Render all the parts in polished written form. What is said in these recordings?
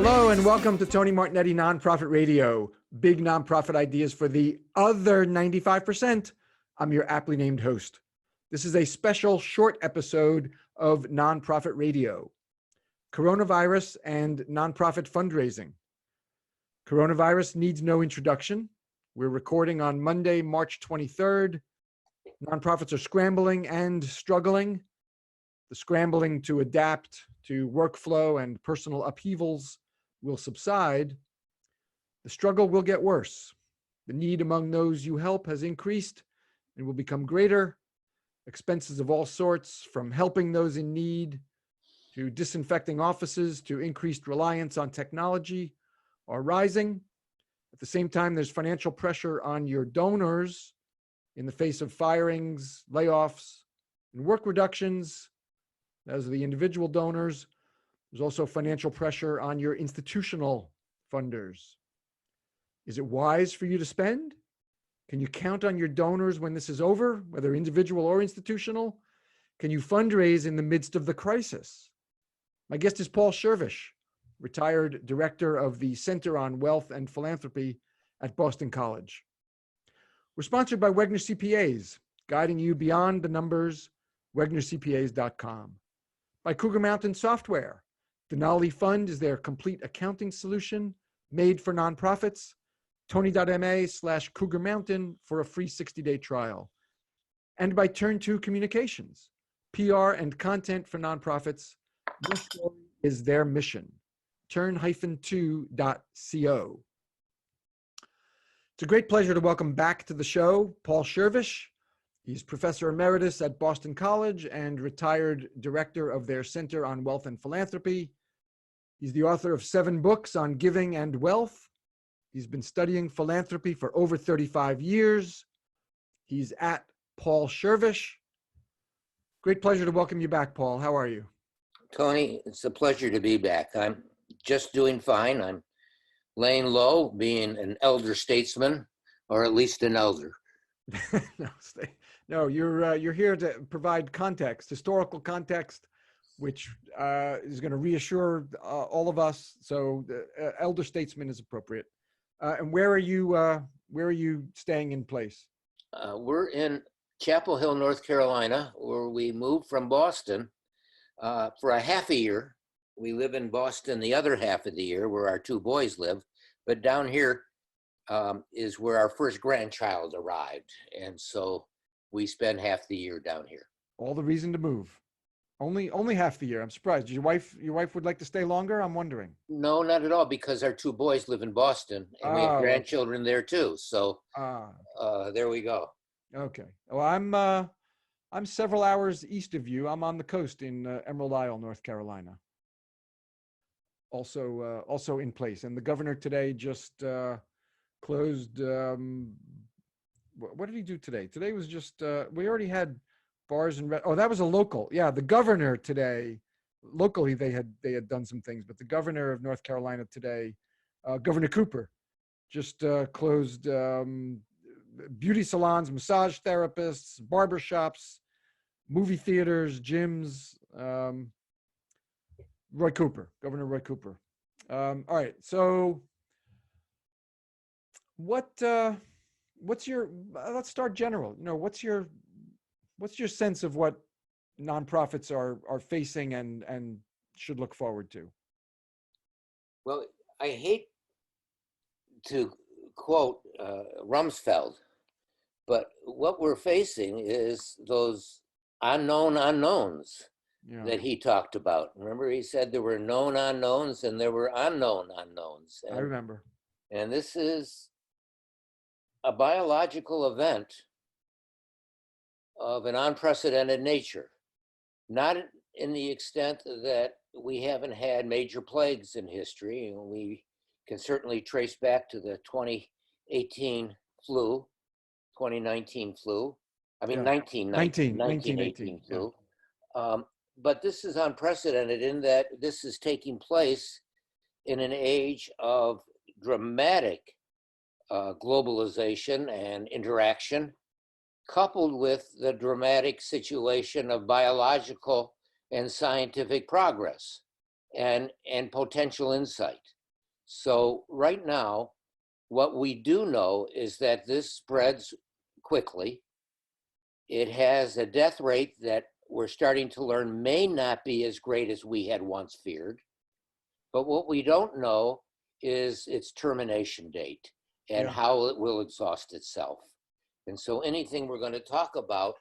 Hello and welcome to Tony Martignetti Nonprofit Radio, big nonprofit ideas for the other 95%. I'm your aptly named host. This is a special short episode of Nonprofit Radio, Coronavirus and Nonprofit Fundraising. Coronavirus needs no introduction. We're recording on Monday, March 23rd. Nonprofits are scrambling and struggling. The scrambling to adapt to workflow and personal upheavals will subside. The struggle will get worse. The need among those you help has increased and will become greater. Expenses of all sorts, from helping those in need to disinfecting offices to increased reliance on technology, are rising. At the same time, there's financial pressure on your donors in the face of firings, layoffs, and work reductions. As the individual donors, there's also financial pressure on your institutional funders. Is it wise for you to spend? Can you count on your donors when this is over, whether individual or institutional? Can you fundraise in the midst of the crisis? My guest is Paul Schervish, retired director of the Center on Wealth and Philanthropy at Boston College. We're sponsored by Wegner CPAs, guiding you beyond the numbers, wegnercpas.com. By Cougar Mountain Software. Denali Fund is their complete accounting solution made for nonprofits. Tony.ma/Cougar Mountain for a free 60-day trial. And by Turn 2 Communications, PR and content for nonprofits. Your story is their mission. Turn-2.co. It's a great pleasure to welcome back to the show Paul Schervish. He's professor emeritus at Boston College and retired director of their Center on Wealth and Philanthropy. He's the author of 7 books on giving and wealth. He's been studying philanthropy for over 35 years. He's at Paul Schervish. Great pleasure to welcome you back, Paul. How are you? Tony, it's a pleasure to be back. I'm just doing fine. I'm laying low, being an elder statesman, or at least an elder. No, you're here to provide context, historical context, which is going to reassure all of us. So, elder statesman is appropriate. And where are you staying in place? We're in Chapel Hill, North Carolina, where we moved from Boston for a half a year. We live in Boston the other half of the year, where our 2 boys live. But down here is where our first grandchild arrived, and so we spend half the year down here. All the reason to move. Only half the year. I'm surprised. Your wife would like to stay longer? I'm wondering. No, not at all, because our 2 boys live in Boston, and we have grandchildren there too. So there we go. Okay. Well, I'm several hours east of you. I'm on the coast in Emerald Isle, North Carolina. Also in place. And the governor today just closed. What did he do today? Today was just we already had bars and that was a local. Yeah, the governor today, locally they had done some things, but the governor of North Carolina today, Governor Cooper, just closed beauty salons, massage therapists, barbershops, movie theaters, gyms. Governor Roy Cooper. All right, so what's your? Let's start general. What's your sense of what nonprofits are facing and should look forward to? Well, I hate to quote Rumsfeld, but what we're facing is those unknown unknowns that he talked about. Remember, he said there were known unknowns and there were unknown unknowns. I remember. And this is a biological event of an unprecedented nature, not in the extent that we haven't had major plagues in history. We can certainly trace back to the 2018 flu, 2019 flu. I mean, 1918 flu. Yeah. But this is unprecedented in that this is taking place in an age of dramatic globalization and interaction, coupled with the dramatic situation of biological and scientific progress. and potential insight. So right now, what we do know is that this spreads quickly. It has a death rate that we're starting to learn may not be as great as we had once feared. But what we don't know is its termination date and Yeah. how it will exhaust itself. And so anything we're going to talk about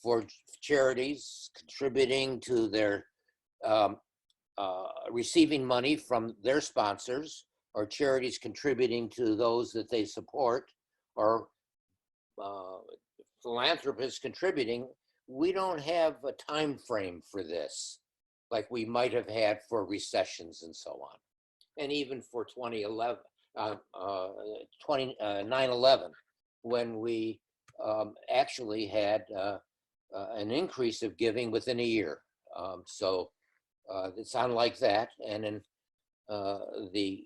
for charities contributing to their receiving money from their sponsors, or charities contributing to those that they support, or philanthropists contributing, we don't have a time frame for this like we might have had for recessions and so on. And even for 2011, 9/11, when we actually had an increase of giving within a year. So it's unlike that. And in the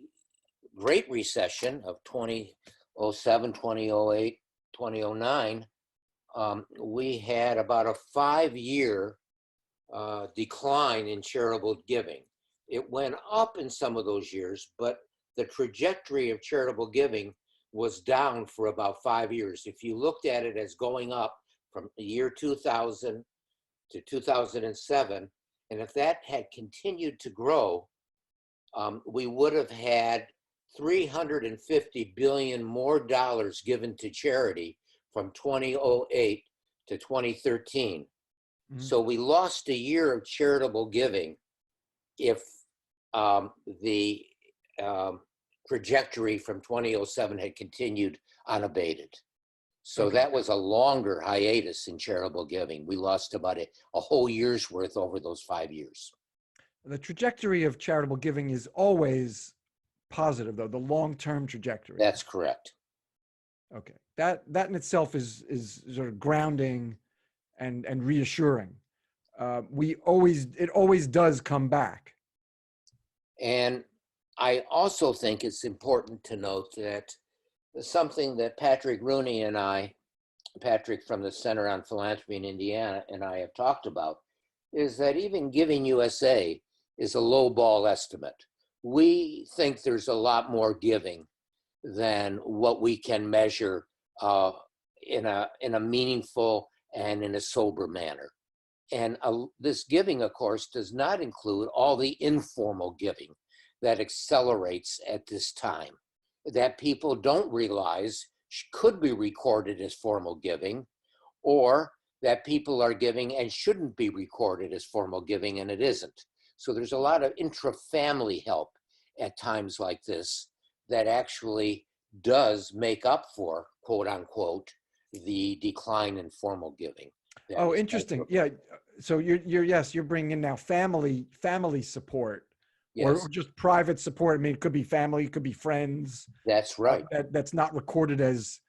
Great Recession of 2007, 2008, 2009, we had about a 5-year decline in charitable giving. It went up in some of those years, but the trajectory of charitable giving was down for about 5 years. If you looked at it as going up from the year 2000 to 2007, and if that had continued to grow, we would have had 350 billion more dollars given to charity from 2008 to 2013. Mhm. So we lost a year of charitable giving if the trajectory from 2007 had continued unabated. So Okay. that was a longer hiatus in charitable giving. We lost about a whole year's worth over those 5 years. The trajectory of charitable giving is always positive, though, the long-term trajectory. That's correct. Okay. That in itself is sort of grounding and reassuring. It always does come back. And I also think it's important to note that something that Patrick Rooney and Patrick from the Center on Philanthropy in Indiana, and I have talked about, is that even Giving USA is a low ball estimate. We think there's a lot more giving than what we can measure in a meaningful and in a sober manner. And this giving, of course, does not include all the informal giving that accelerates at this time, that people don't realize could be recorded as formal giving, or that people are giving and shouldn't be recorded as formal giving, and it isn't. So there's a lot of intra-family help at times like this that actually does make up for, quote unquote, the decline in formal giving. Oh, interesting. Yeah. So you're bringing in now family support, Yes, or just private support. I mean, it could be family, it could be friends. that's right. That's not recorded as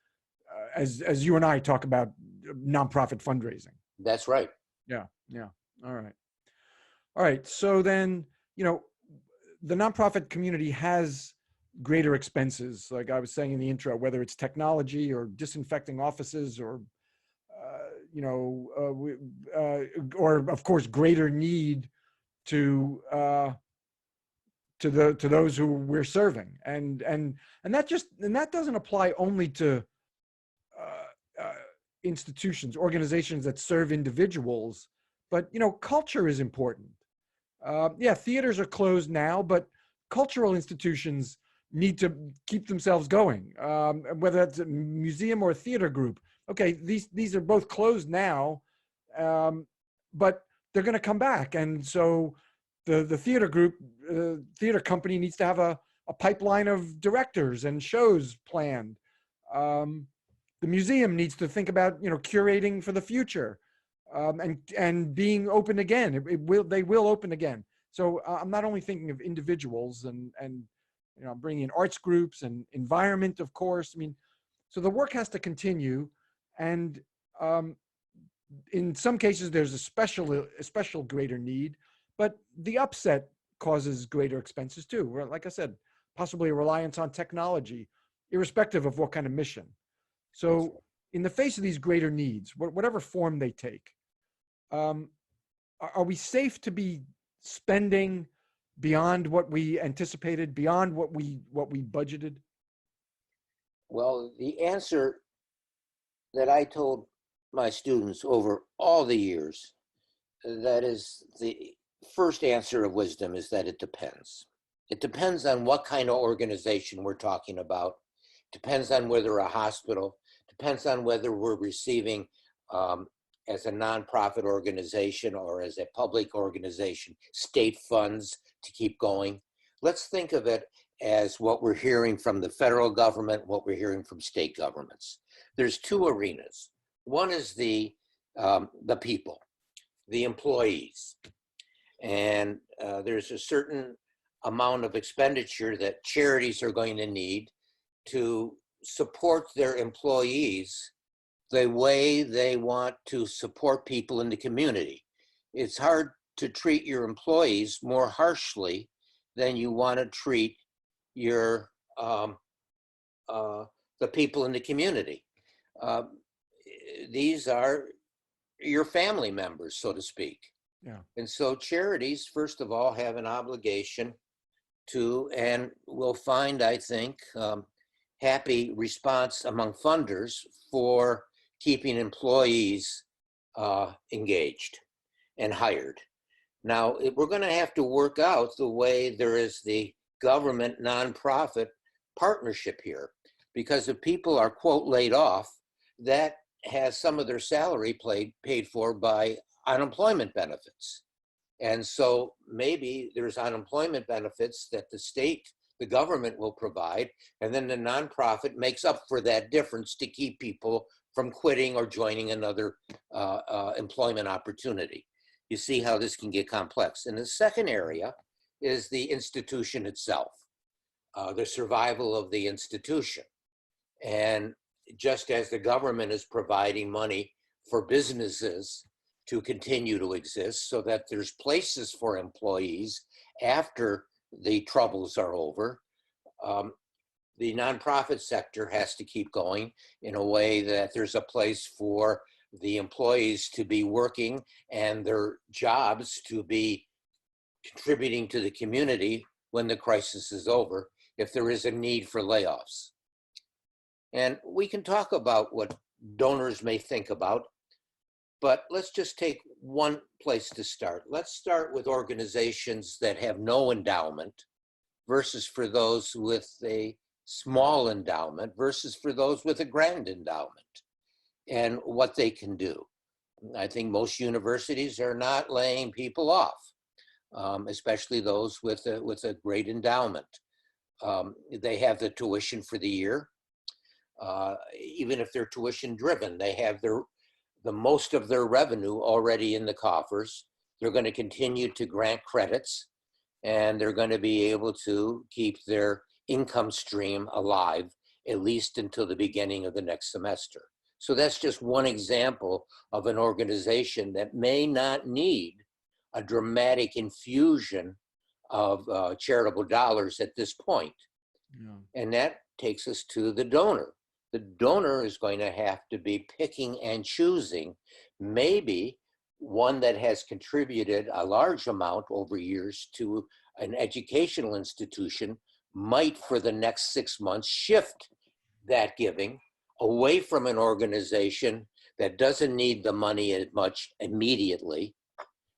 you and I talk about nonprofit fundraising. That's right. Yeah. Yeah. All right. All right. So then, the nonprofit community has greater expenses, like I was saying in the intro, whether it's technology or disinfecting offices, or or of course greater need to those who we're serving, and that doesn't apply only to institutions, organizations that serve individuals, but culture is important. Yeah, theaters are closed now, but cultural institutions need to keep themselves going, whether that's a museum or a theater group. Okay, these are both closed now, but they're going to come back, and so the theater group, theater company needs to have a pipeline of directors and shows planned. The museum needs to think about curating for the future, and being open again. They will open again. So I'm not only thinking of individuals and bringing in arts groups and environment, of course. I mean, so the work has to continue, and in some cases there's a special greater need, but the upset causes greater expenses too. Where, like I said, possibly a reliance on technology, irrespective of what kind of mission. So in the face of these greater needs, whatever form they take, are we safe to be spending beyond what we anticipated, beyond what we budgeted? Well, the answer that I told my students over all the years, that is the first answer of wisdom, is that it depends. It depends on what kind of organization we're talking about. Depends on whether a hospital, depends on whether we're receiving as a nonprofit organization or as a public organization, state funds to keep going. Let's think of it as what we're hearing from the federal government, what we're hearing from state governments. There's two arenas. One is the people, the employees. And there's a certain amount of expenditure that charities are going to need to support their employees the way they want to support people in the community. It's hard to treat your employees more harshly than you want to treat your the people in the community. These are your family members, so to speak. Yeah. And so charities, first of all, have an obligation to, and we'll find, I think, happy response among funders for keeping employees engaged and hired. Now, we're going to have to work out the way there is the government nonprofit partnership here, because if people are, quote, laid off, that has some of their salary paid for by unemployment benefits. And so maybe there's unemployment benefits that the state, the government will provide, and then the nonprofit makes up for that difference to keep people from quitting or joining another employment opportunity. You see how this can get complex. And the second area is the institution itself, the survival of the institution. And just as the government is providing money for businesses to continue to exist so that there's places for employees after the troubles are over, the nonprofit sector has to keep going in a way that there's a place for the employees to be working and their jobs to be contributing to the community when the crisis is over, if there is a need for layoffs. And we can talk about what donors may think about, but let's just take one place to start. Let's start with organizations that have no endowment versus for those with a small endowment versus for those with a grand endowment, and what they can do. I think most universities are not laying people off, especially those with a great endowment. They have the tuition for the year. Even if they're tuition driven, they have the most of their revenue already in the coffers. They're going to continue to grant credits, and they're going to be able to keep their income stream alive, at least until the beginning of the next semester. So that's just one example of an organization that may not need a dramatic infusion of charitable dollars at this point. Yeah. And that takes us to the donor. The donor is going to have to be picking and choosing. Maybe one that has contributed a large amount over years to an educational institution might, for the next 6 months, shift that giving away from an organization that doesn't need the money as much immediately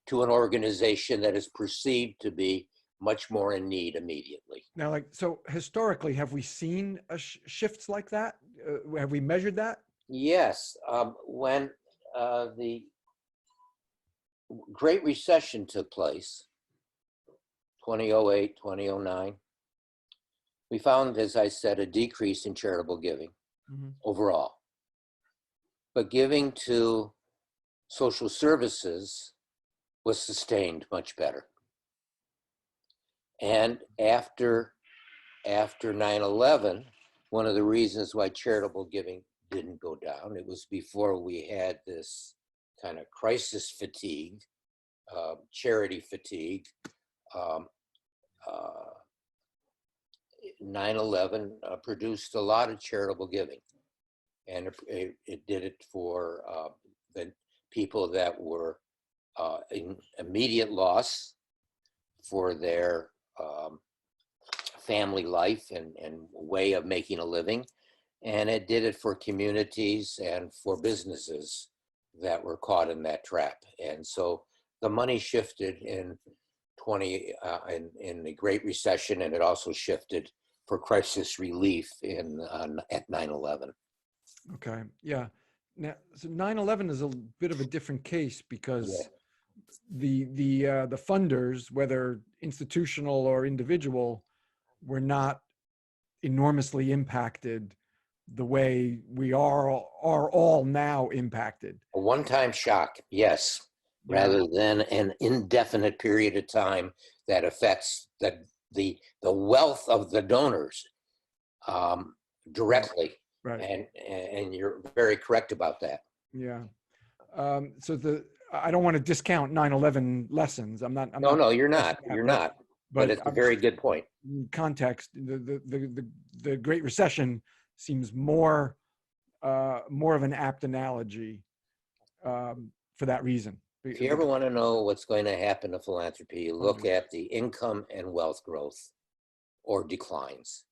to an organization that is perceived to be much more in need immediately. Now, so historically, have we seen shifts like that? Have we measured that? Yes. When the Great Recession took place, 2008, 2009, we found, as I said, a decrease in charitable giving overall. But giving to social services was sustained much better. And after 9/11, one of the reasons why charitable giving didn't go down, it was before we had this kind of crisis fatigue, charity fatigue. 9/11 produced a lot of charitable giving, and it did it for the people that were in immediate loss, for their family life and way of making a living. And it did it for communities and for businesses that were caught in that trap. And so the money shifted in the Great Recession, and it also shifted for crisis relief at 9/11. Okay. Yeah. Now, so 9/11 is a bit of a different case because the funders, whether institutional or individual, were not enormously impacted the way we are all now impacted. A one-time shock, yes, rather than an indefinite period of time that affects the wealth of the donors directly. Right. And you're very correct about that. Yeah. So I don't want to discount 9/11 lessons. I'm not. No, you're not. That, You're not. But it's a very good point. In context, the Great Recession seems more of an apt analogy for that reason. If you ever want to know what's going to happen to philanthropy, you look at the income and wealth growth or declines.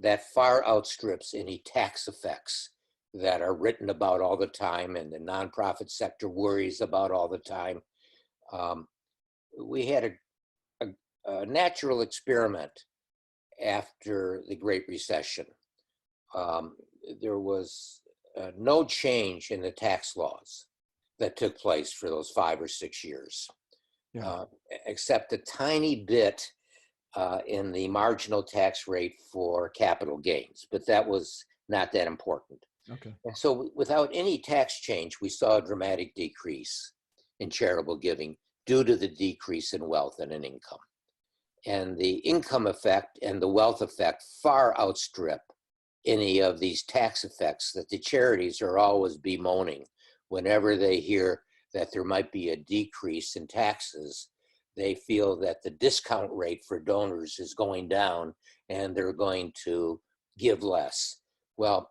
That far outstrips any tax effects that are written about all the time and the nonprofit sector worries about all the time. We had a natural experiment after the Great Recession. There was no change in the tax laws that took place for those 5 or 6 years, except a tiny bit in the marginal tax rate for capital gains, but that was not that important. Okay. And so without any tax change, we saw a dramatic decrease in charitable giving due to the decrease in wealth and in income. And the income effect and the wealth effect far outstrip any of these tax effects that the charities are always bemoaning. Whenever they hear that there might be a decrease in taxes, they feel that the discount rate for donors is going down and they're going to give less. Well,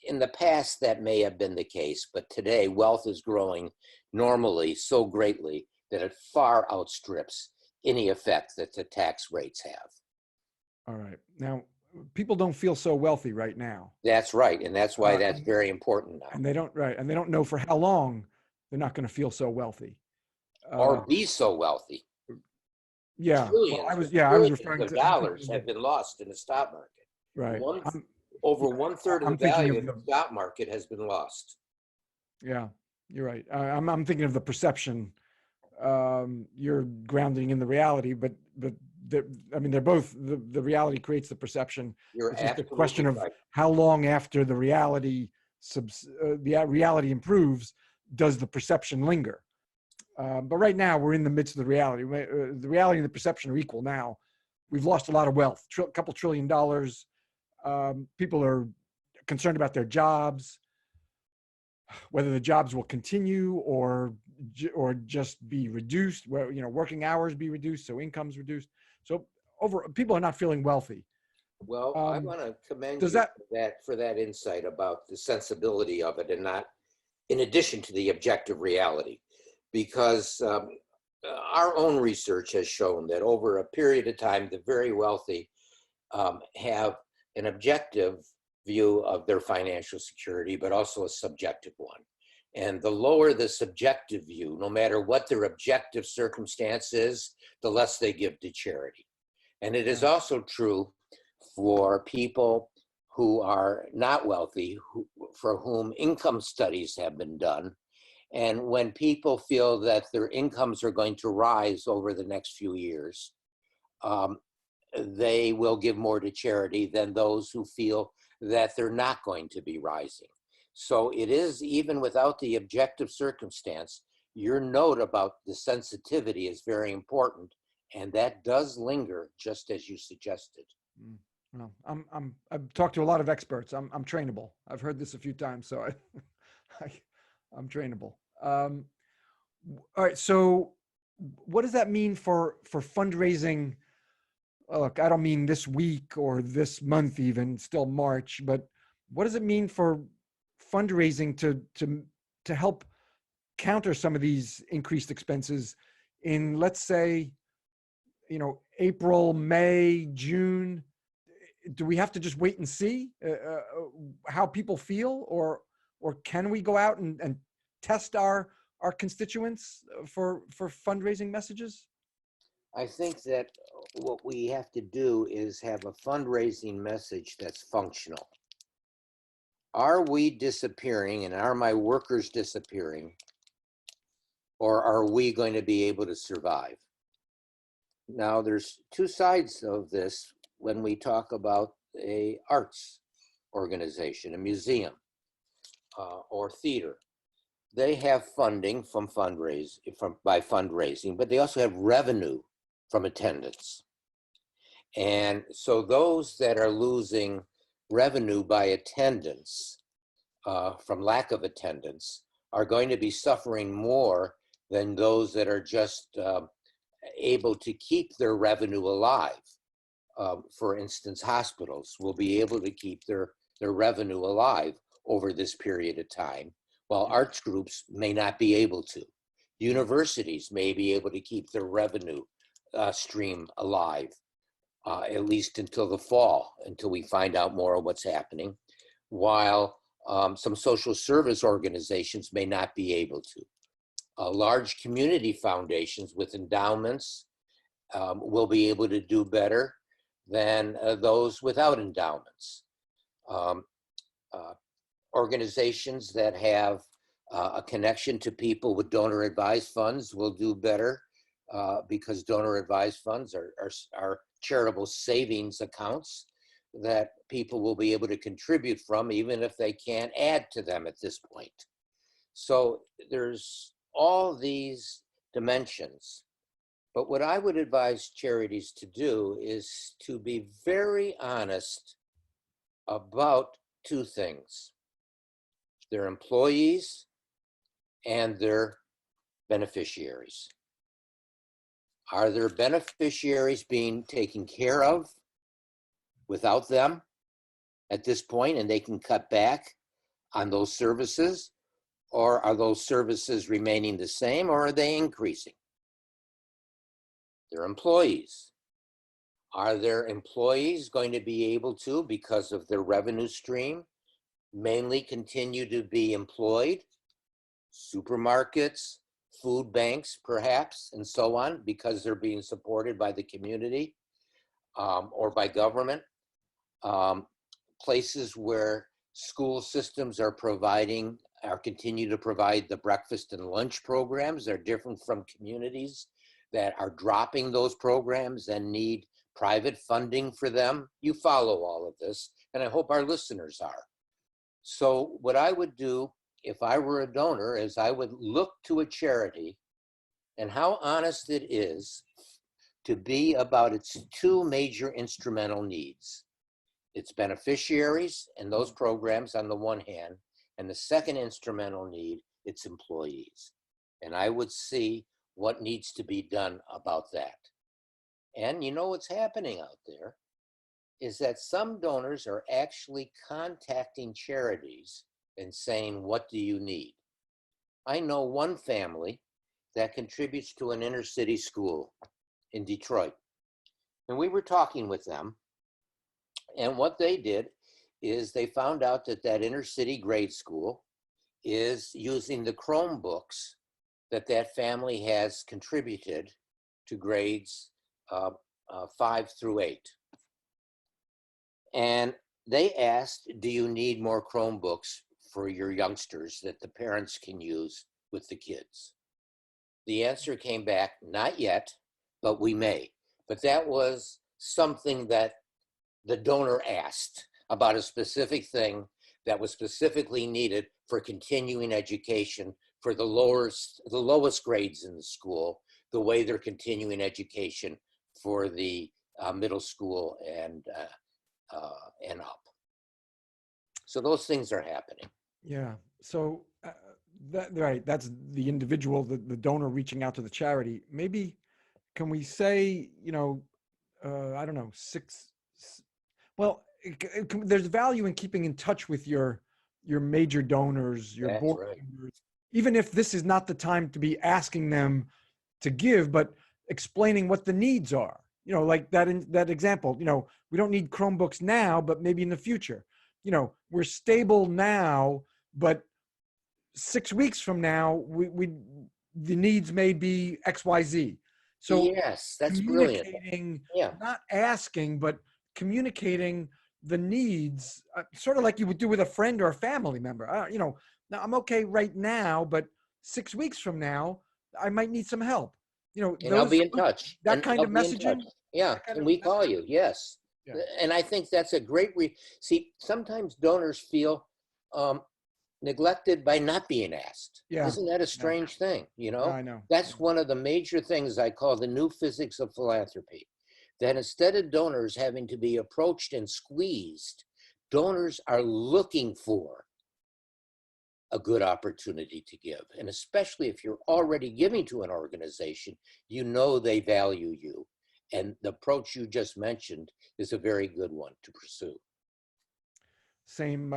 in the past, that may have been the case, but today wealth is growing normally so greatly that it far outstrips any effect that the tax rates have. All right. Now, people don't feel so wealthy right now. That's right. And that's why that's very important now. And they don't know for how long they're not going to feel so wealthy. Or be so wealthy. Yeah. Trillions, I was referring of to dollars have been lost in the stock market. Right. Over 1/3 of the value of the stock market has been lost. Yeah, you're right. I'm thinking of the perception. You're grounding in the reality, but they're both, the reality creates the perception. It's just a question of how long after the reality improves, does the perception linger? But right now we're in the midst of the reality. The reality and the perception are equal now. We've lost a lot of wealth, a couple $1 trillion. People are concerned about their jobs, whether the jobs will continue or just be reduced, where working hours be reduced, so income's reduced. So people are not feeling wealthy. Well, I want to commend you for that insight about the sensibility of it, and not in addition to the objective reality, because our own research has shown that over a period of time, the very wealthy have an objective view of their financial security, but also a subjective one. And the lower the subjective view, no matter what their objective circumstance is, the less they give to charity. And it is also true for people who are not wealthy, for whom income studies have been done. And when people feel that their incomes are going to rise over the next few years, they will give more to charity than those who feel that they're not going to be rising. So it is, even without the objective circumstance, your note about the sensitivity is very important, and that does linger, just as you suggested. Well, I've talked to a lot of experts. I'm trainable. I've heard this a few times, so I'm trainable. All right. So what does that mean for fundraising? Look, I don't mean this week or this month, even still March, but what does it mean for fundraising to help counter some of these increased expenses in, let's say, April, May, June? Do we have to just wait and see how people feel, or can we go out and test our constituents for fundraising messages? I think that what we have to do is have a fundraising message that's functional. Are we disappearing, and are my workers disappearing, or are we going to be able to survive? Now, there's two sides of this when we talk about a arts organization, a museum, or theater. They have funding by fundraising, but they also have revenue from attendance. And so those that are losing revenue by attendance from lack of attendance are going to be suffering more than those that are just able to keep their revenue alive. For instance, hospitals will be able to keep their revenue alive over this period of time, while arts groups may not be able to. Universities may be able to keep their revenue stream alive, at least until the fall, until we find out more of what's happening, while some social service organizations may not be able to. Large community foundations with endowments will be able to do better than those without endowments. Organizations that have a connection to people with donor advised funds will do better because donor advised funds are charitable savings accounts that people will be able to contribute from, even if they can't add to them at this point. So there's all these dimensions. But what I would advise charities to do is to be very honest about two things: their employees and their beneficiaries. Are their beneficiaries being taken care of without them at this point, and they can cut back on those services? Or are those services remaining the same, or are they increasing? Their employees. Are their employees going to be able to, because of their revenue stream, mainly continue to be employed? Supermarkets, food banks, perhaps, and so on, because they're being supported by the community or by government. Places where school systems are continue to provide the breakfast and lunch programs. They're different from communities that are dropping those programs and need private funding for them. You follow all of this, and I hope our listeners are. So what I would do if I were a donor is I would look to a charity and how honest it is to be about its two major instrumental needs: its beneficiaries and those programs on the one hand, and the second instrumental need, its employees. And I would see what needs to be done about that. And you know what's happening out there is that some donors are actually contacting charities and saying, what do you need? I know one family that contributes to an inner city school in Detroit. And we were talking with them, and what they did is they found out that that inner city grade school is using the Chromebooks that family has contributed to grades 5 through 8. And they asked, do you need more Chromebooks for your youngsters that the parents can use with the kids? The answer came back, not yet, but we may. But that was something that the donor asked about a specific thing that was specifically needed for continuing education for the lowest grades in the school, the way they're continuing education for the middle school and up. So those things are happening. Yeah. So right, that's the individual, the donor reaching out to the charity. Maybe can we say, I don't know, there's value in keeping in touch with your major donors, your board members, even if this is not the time to be asking them to give, but explaining what the needs are. Like that in that example, we don't need Chromebooks now, but maybe in the future. We're stable now, but 6 weeks from now, we the needs may be XYZ. So Yes, that's brilliant. communicating, Yeah. not asking, but communicating the needs, sort of like you would do with a friend or a family member. Now I'm okay right now, but 6 weeks from now, I might need some help. And I'll Those be in touch. that And kind I'll of be in touch. messaging. Yeah. That kind Can of we call messaging. you? Yes. Yeah. And I think that's a great see, sometimes donors feel um, neglected by not being asked. Yeah. Isn't that a Yeah. strange thing? I know. That's one of the major things I call the new physics of philanthropy. That instead of donors having to be approached and squeezed, donors are looking for a good opportunity to give. And especially if you're already giving to an organization, they value you. And the approach you just mentioned is a very good one to pursue. Same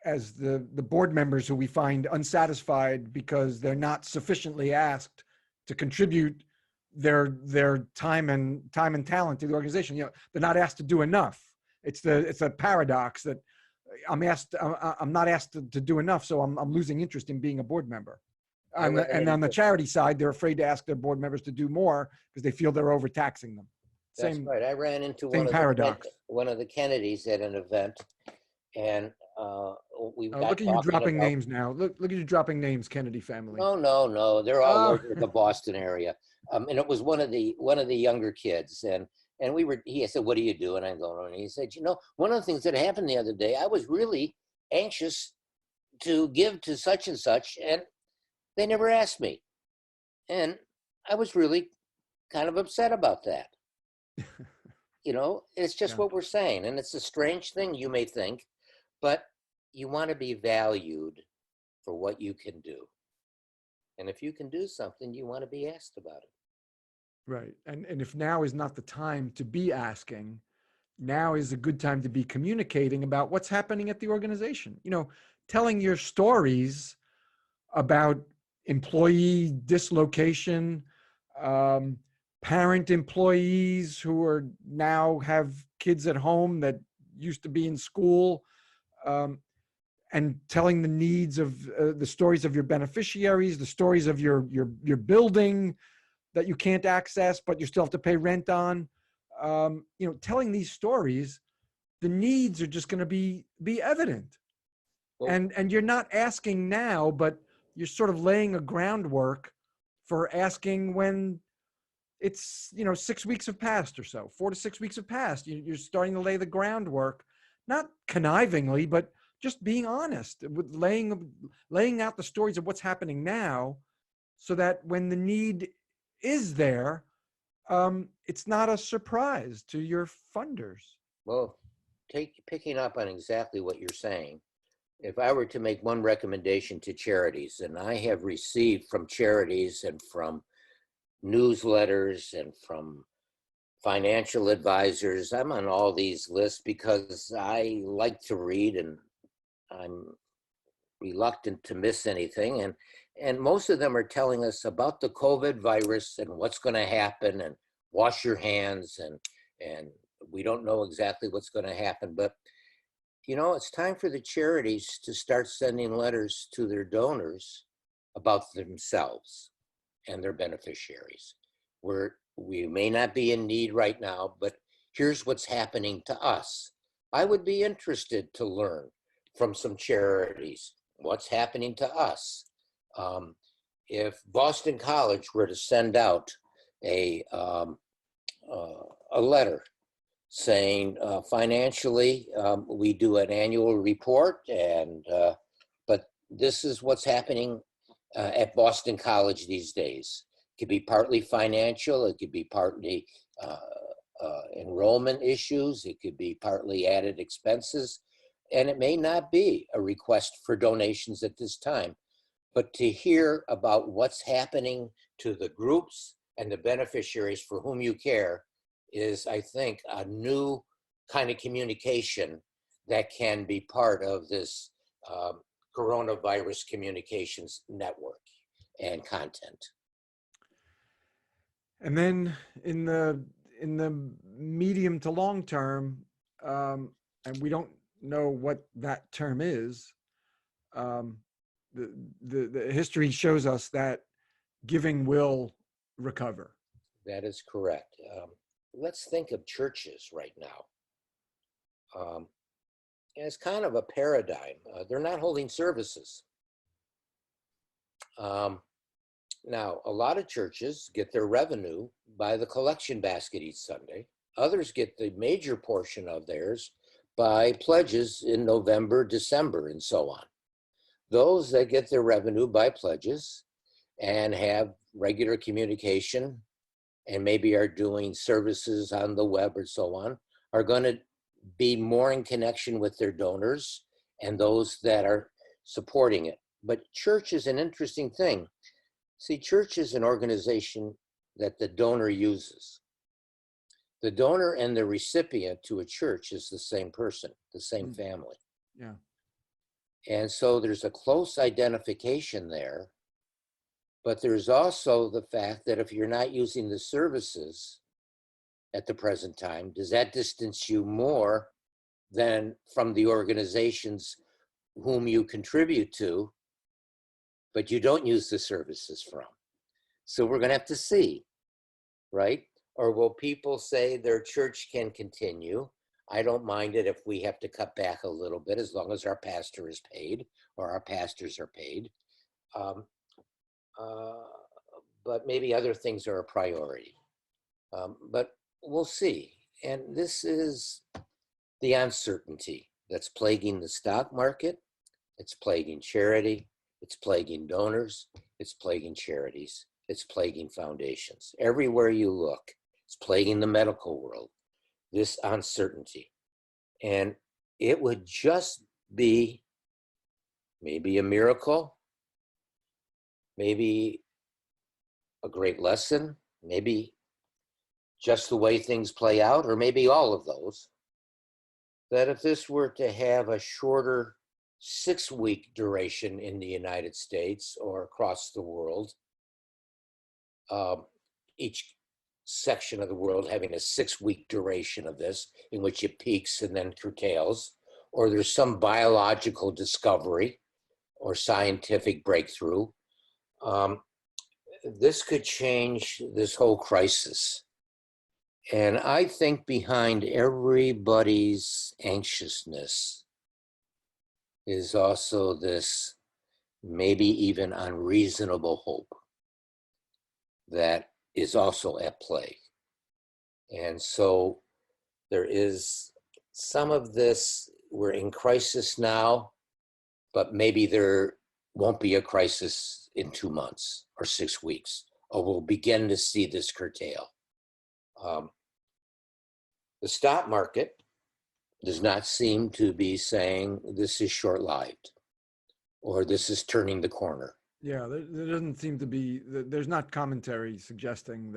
as the board members who we find unsatisfied because they're not sufficiently asked to contribute their time and talent to the organization. They're not asked to do enough. It's a paradox that I'm not asked to do enough, so I'm losing interest in being a board member. And on the charity side, they're afraid to ask their board members to do more because they feel they're overtaxing them. That's right. I ran into same paradox. one of the Kennedys at an event, and we got Look at you talking dropping about, names now. Look at you dropping names, Kennedy family. No, they're all Oh. over the Boston area. And it was one of the younger kids, and he said, "What do you do?" And I'm going, and he said, one of the things that happened the other day, I was really anxious to give to such and such, and they never asked me. And I was really kind of upset about that. It's just Yeah. what we're saying. And it's a strange thing, you may think, but you want to be valued for what you can do. And if you can do something, you want to be asked about it. Right. And if now is not the time to be asking, now is a good time to be communicating about what's happening at the organization. Telling your stories about employee dislocation, parent employees who are now have kids at home that used to be in school, and telling the needs of the stories of your beneficiaries, the stories of your building that you can't access, but you still have to pay rent on. Telling these stories, the needs are just going to be evident. Well, And you're not asking now, but you're sort of laying a groundwork for asking when it's 6 weeks have passed or so. 4 to 6 weeks have passed. You're starting to lay the groundwork, not connivingly, but just being honest with laying out the stories of what's happening now, so that when the need is there, it's not a surprise to your funders. well, picking up on exactly what you're saying, if I were to make one recommendation to charities, and I have received from charities and from newsletters and from financial advisors, I'm on all these lists because I like to read and I'm reluctant to miss anything. And most of them are telling us about the COVID virus and what's going to happen, and wash your hands, and we don't know exactly what's going to happen. But it's time for the charities to start sending letters to their donors about themselves and their beneficiaries, where we may not be in need right now, but here's what's happening to us. I would be interested to learn from some charities what's happening to us. If Boston College were to send out a letter saying financially, we do an annual report, but this is what's happening at Boston College these days. It could be partly financial, it could be partly enrollment issues, it could be partly added expenses, and it may not be a request for donations at this time. But to hear about what's happening to the groups and the beneficiaries for whom you care is, I think, a new kind of communication that can be part of this coronavirus communications network and content. And then in the medium to long term, and we don't know what that term is, um, the history shows us that giving will recover. That is correct. Let's think of churches right now. As kind of a paradigm. They're not holding services. Now, a lot of churches get their revenue by the collection basket each Sunday. Others get the major portion of theirs by pledges in November, December, and so on. Those that get their revenue by pledges and have regular communication and maybe are doing services on the web or so on are going to be more in connection with their donors and those that are supporting it. But church is an interesting thing. See, church is an organization that the donor uses. The donor and the recipient to a church is the same person, the same family. Yeah. And so there's a close identification there, but there's also the fact that if you're not using the services at the present time, does that distance you more than from the organizations whom you contribute to, but you don't use the services from? So we're going to have to see, right? Or will people say their church can continue? I don't mind it if we have to cut back a little bit, as long as our pastor is paid or our pastors are paid. But maybe other things are a priority. But we'll see. And this is the uncertainty that's plaguing the stock market. It's plaguing charity. It's plaguing donors. It's plaguing charities. It's plaguing foundations. Everywhere you look, it's plaguing the medical world, this uncertainty. And it would just be maybe a miracle, maybe a great lesson, maybe just the way things play out, or maybe all of those, that if this were to have a shorter 6-week duration in the United States or across the world, each section of the world having a 6-week duration of this, in which it peaks and then curtails, or there's some biological discovery or scientific breakthrough, this could change this whole crisis. And I think behind everybody's anxiousness is also this maybe even unreasonable hope that is also at play. And so there is some of this, we're in crisis now, but maybe there won't be a crisis in 2 months or 6 weeks, or we'll begin to see this curtail. The stock market does not seem to be saying this is short-lived or this is turning the corner. Yeah, there doesn't seem to be, there's not commentary suggesting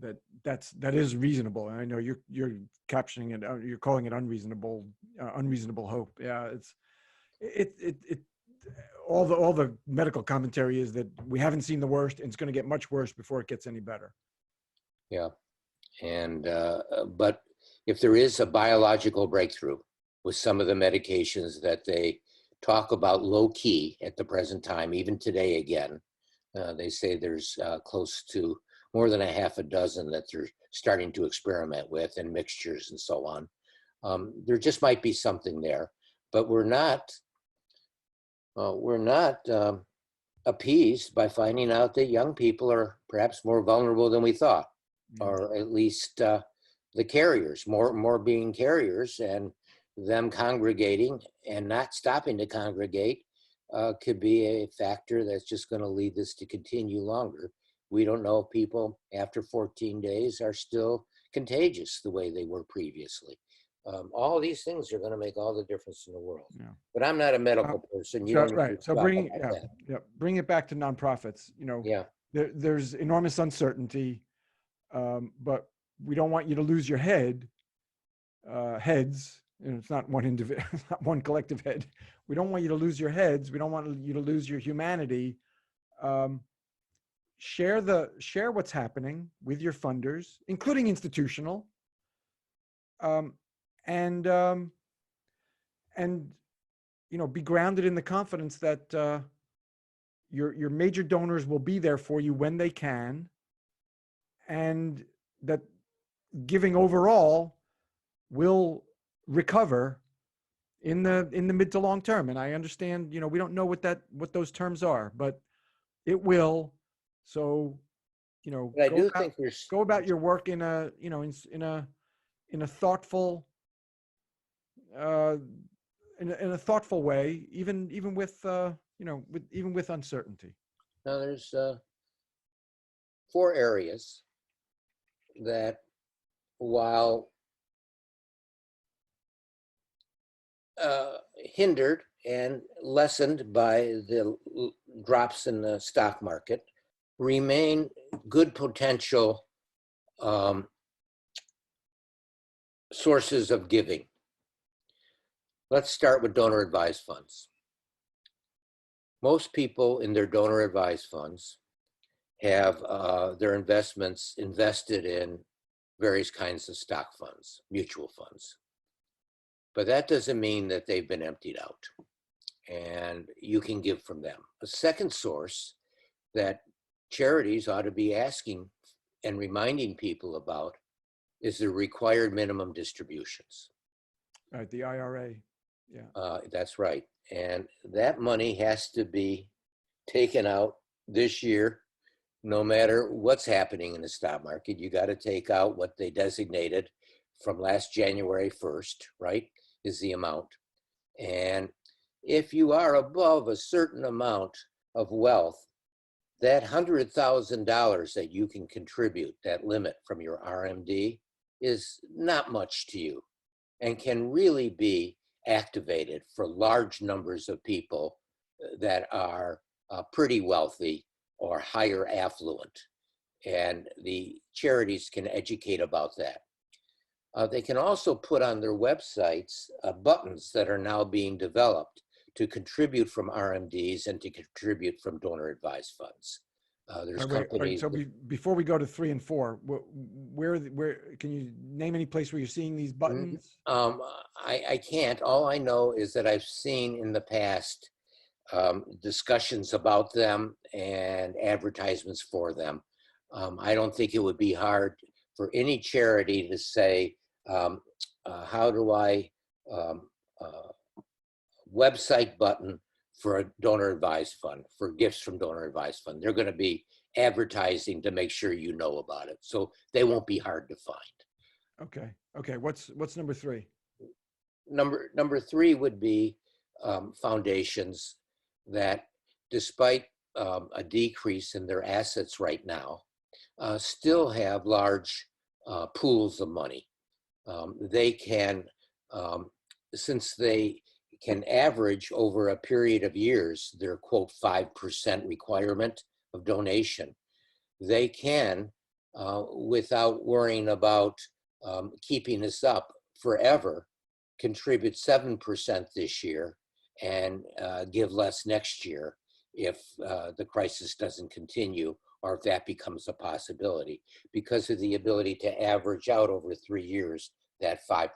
that is reasonable. And I know you're captioning it, you're calling it unreasonable hope. Yeah, all the medical commentary is that we haven't seen the worst, and it's going to get much worse before it gets any better. Yeah, and but if there is a biological breakthrough with some of the medications that they talk about low key at the present time, even today again, they say there's close to more than a half a dozen that they're starting to experiment with, and mixtures and so on. There just might be something there, but we're not appeased by finding out that young people are perhaps more vulnerable than we thought, or at least the carriers, more being carriers, and them congregating and not stopping to congregate could be a factor that's just going to lead this to continue longer. We don't know if people after 14 days are still contagious the way they were previously. All these things are going to make all the difference in the world. Yeah. But I'm not a medical person. You don't right. So bring it back to nonprofits. There's enormous uncertainty, but we don't want you to lose your heads. And it's not one individual, not one collective head. We don't want you to lose your heads. We don't want you to lose your humanity. share what's happening with your funders, including institutional, um, and and be grounded in the confidence that your major donors will be there for you when they can, and that giving overall will recover in the mid to long term. And I understand, we don't know what those terms are, but it will. So, But I do think there's go about your work in a in a thoughtful uh in a thoughtful way, even with even with uncertainty. now there's 4 areas that, while hindered and lessened by the drops in the stock market, remain good potential sources of giving. Let's start with donor advised funds. Most people in their donor advised funds have their investments invested in various kinds of stock funds, mutual funds. But that doesn't mean that they've been emptied out, and you can give from them. A second source that charities ought to be asking and reminding people about is the required minimum distributions. Right, the IRA. Yeah. That's right. And that money has to be taken out this year, no matter what's happening in the stock market. You got to take out what they designated from last January 1st, right, is the amount. And if you are above a certain amount of wealth, that $100,000 that you can contribute, that limit from your RMD, is not much to you and can really be activated for large numbers of people that are pretty wealthy or higher affluent. And the charities can educate about that. They can also put on their websites buttons that are now being developed to contribute from RMDs and to contribute from donor advised funds. There's companies. So before we go to 3 and 4, where can you name any place where you're seeing these buttons? I can't. All I know is that I've seen in the past discussions about them and advertisements for them. I don't think it would be hard for any charity to say, how do I website button for a donor advised fund, for gifts from donor advised fund. They're going to be advertising to make sure you know about it. So they won't be hard to find. Okay. What's number 3? Number 3 would be foundations that, despite a decrease in their assets right now, still have large pools of money. They can, since they can average over a period of years their quote 5% requirement of donation, they can, without worrying about keeping this up forever, contribute 7% this year and give less next year if the crisis doesn't continue, or if that becomes a possibility, because of the ability to average out over 3 years that 5%.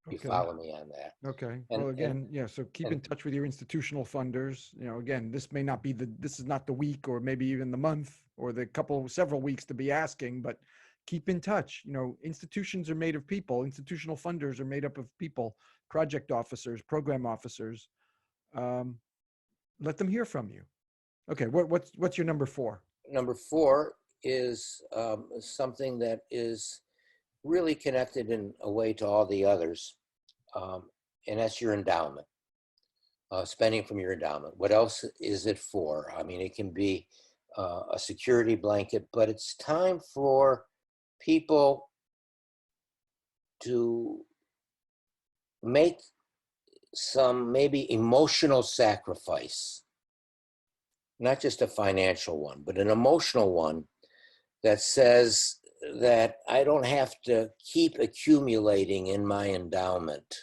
You follow me on that? Okay. Well, again, so keep in touch with your institutional funders. Again, this may not be this is not the week or maybe even the month or the several weeks to be asking, but keep in touch. Institutions are made of people. Institutional funders are made up of people, project officers, program officers. Let them hear from you. Okay. What's your number 4? Number 4 is something that is really connected in a way to all the others. And that's your endowment, spending from your endowment. What else is it for? I mean, it can be a security blanket, but it's time for people to make some maybe emotional sacrifice, not just a financial one, but an emotional one that says that I don't have to keep accumulating in my endowment.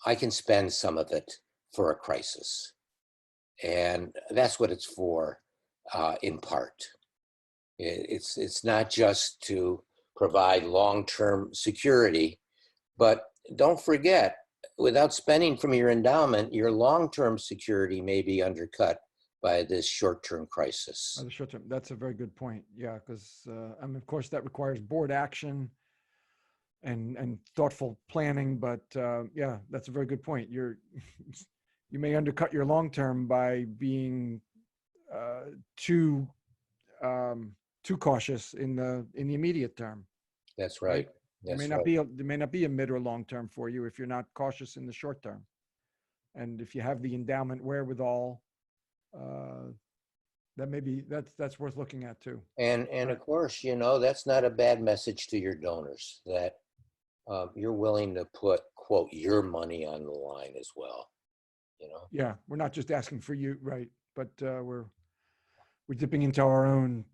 I can spend some of it for a crisis. And that's what it's for. in part. It's not just to provide long-term security, but don't forget, without spending from your endowment, your long-term security may be undercut by this short-term crisis. The short term. That's a very good point. Yeah, because I mean, of course, that requires board action and thoughtful planning. But yeah, that's a very good point. You may undercut your long term by being too cautious in the immediate term. That's right. There may not be a mid or long term for you if you're not cautious in the short term. And if you have the endowment wherewithal, that's worth looking at too. And of course, that's not a bad message to your donors, that you're willing to put, quote, your money on the line as well. Yeah, we're not just asking for you, right? But we're dipping into our own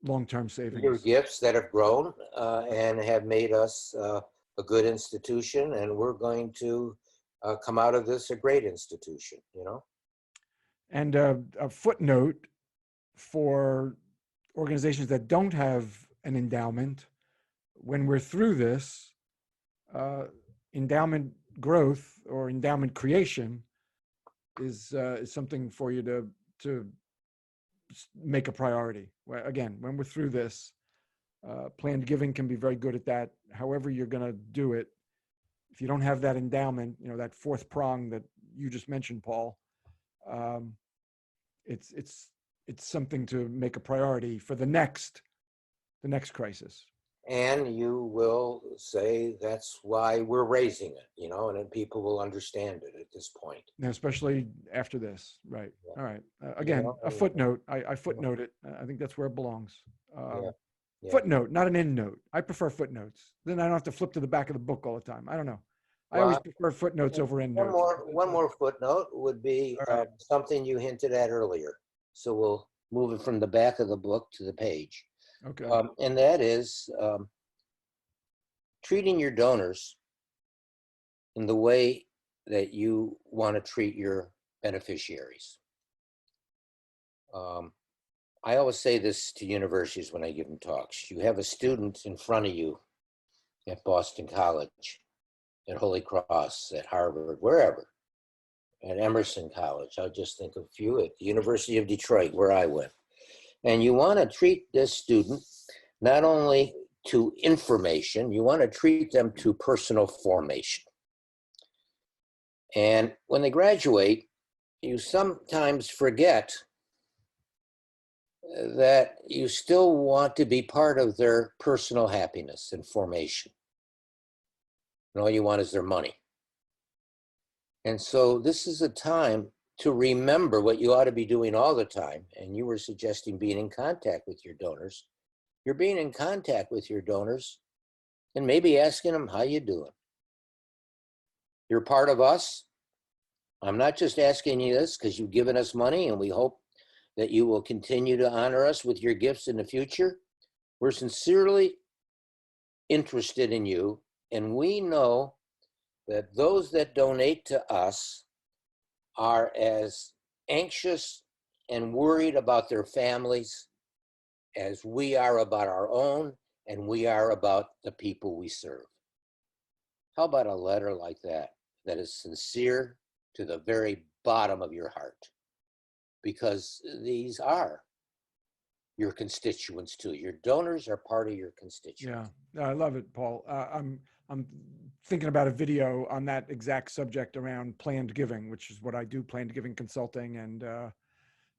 long-term savings. Your gifts that have grown and have made us a good institution, and we're going to come out of this a great institution. And a footnote for organizations that don't have an endowment: when we're through this, endowment growth or endowment creation is something for you to make a priority. Again, when we're through this, planned giving can be very good at that. However you're going to do it, if you don't have that endowment, that fourth prong that you just mentioned, Paul, it's something to make a priority for the next crisis. And you will say that's why we're raising it, and then people will understand it at this point. And especially after this, right? Yeah. All right. Again, a footnote. I footnote it. I think that's where it belongs. Yeah. Footnote, not an end note. I prefer footnotes. Then I don't have to flip to the back of the book all the time. I don't know. I always prefer footnotes over end notes. One more footnote would be something you hinted at earlier. So we'll move it from the back of the book to the page. Okay. And that is treating your donors in the way that you want to treat your beneficiaries. I always say this to universities when I give them talks. You have a student in front of you at Boston College, at Holy Cross, at Harvard, wherever, at Emerson College. I'll just think of a few, at the University of Detroit, where I went. And you want to treat this student not only to information, you want to treat them to personal formation. And when they graduate, you sometimes forget that you still want to be part of their personal happiness and formation. And all you want is their money. And so this is a time to remember what you ought to be doing all the time. And you were suggesting being in contact with your donors. You're being in contact with your donors and maybe asking them, how you doing? You're part of us. I'm not just asking you this because you've given us money and we hope that you will continue to honor us with your gifts in the future. We're sincerely interested in you, and we know that those that donate to us are as anxious and worried about their families as we are about our own, and we are about the people we serve. How about a letter like that is sincere to the very bottom of your heart? Because these are your constituents too. Your donors are part of your constituents. Yeah, I love it, Paul. I'm thinking about a video on that exact subject around planned giving, which is what I do, planned giving consulting, and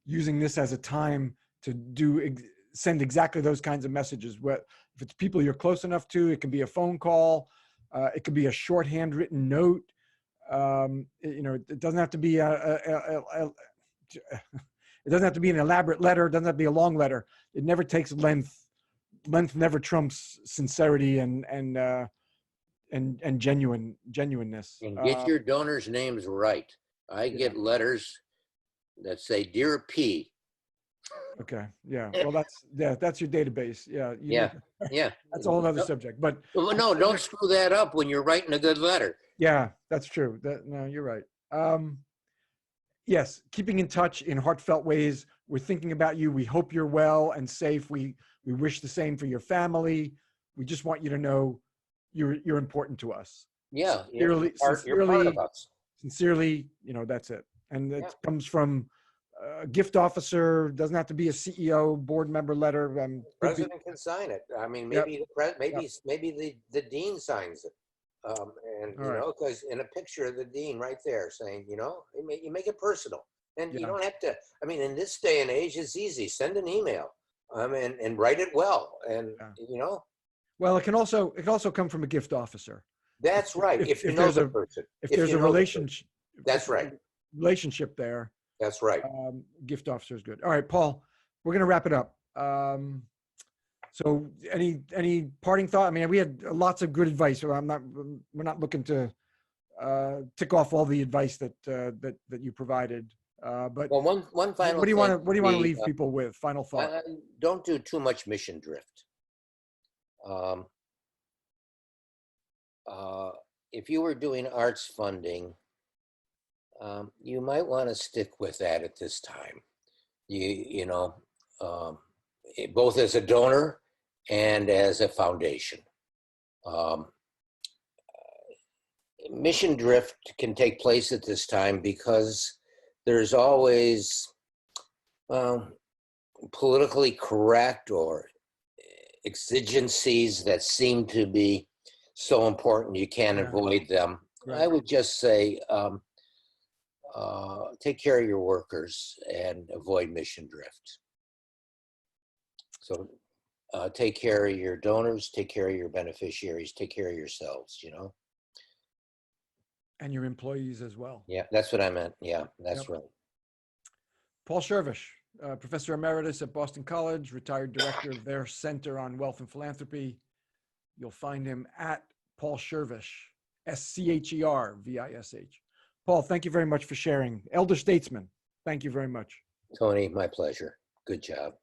using this as a time to send exactly those kinds of messages. If it's people you're close enough to, it can be a phone call, it could be a shorthand written note. It doesn't have to be it doesn't have to be an elaborate letter. It doesn't have to be a long letter. It never takes length. Length never trumps sincerity and genuineness. And get your donors' names right. I get letters that say, "Dear P." Okay. Yeah. Well, that's your database. Yeah. Yeah. That's a whole other subject. But no, don't screw that up when you're writing a good letter. Yeah, that's true. No, you're right. Yes, keeping in touch in heartfelt ways we're thinking about you. We hope you're well and safe. We wish the same for your family. We just want you to know you're important to us. Yeah, Sincerely, you're part of sincerely, us. sincerely, that's it. And it Yeah. comes from a gift officer, doesn't have to be a CEO, board member letter. Could be- President can sign it. I mean, Yep. maybe maybe the dean signs it. And All you right. know, because in a picture of the dean right there saying, you know, you make it personal, and you Yeah. don't have to. I mean, in this day and age, it's easy. Send an email, and write it well, and Yeah. you know, Well, it can also come from a gift officer. that's right. If you know there's the a person, if if there's you a know the person, relationship, that's right. relationship there, That's right. gift officer is good. All right, Paul, we're gonna wrap it up. So any parting thought? I mean, we had lots of good advice. So we're not looking to tick off all the advice that you provided. But Well, one final what do you thing want would to be, leave people with? Final thought. don't do too much mission drift. If you were doing arts funding, you might want to stick with that at this time. You know, both as a donor and as a foundation. Mission drift can take place at this time because there's always politically correct or exigencies that seem to be so important you can't avoid them. Right. I would just say take care of your workers and avoid mission drift. So take care of your donors, take care of your beneficiaries, take care of yourselves, you know? And your employees as well. Yeah, that's what I meant. Yeah, that's right. Paul Schervish, Professor Emeritus at Boston College, retired director of their Center on Wealth and Philanthropy. You'll find him at Paul Schervish, SCHERVISH. Paul, thank you very much for sharing. Elder statesman, thank you very much. Tony, my pleasure. Good job.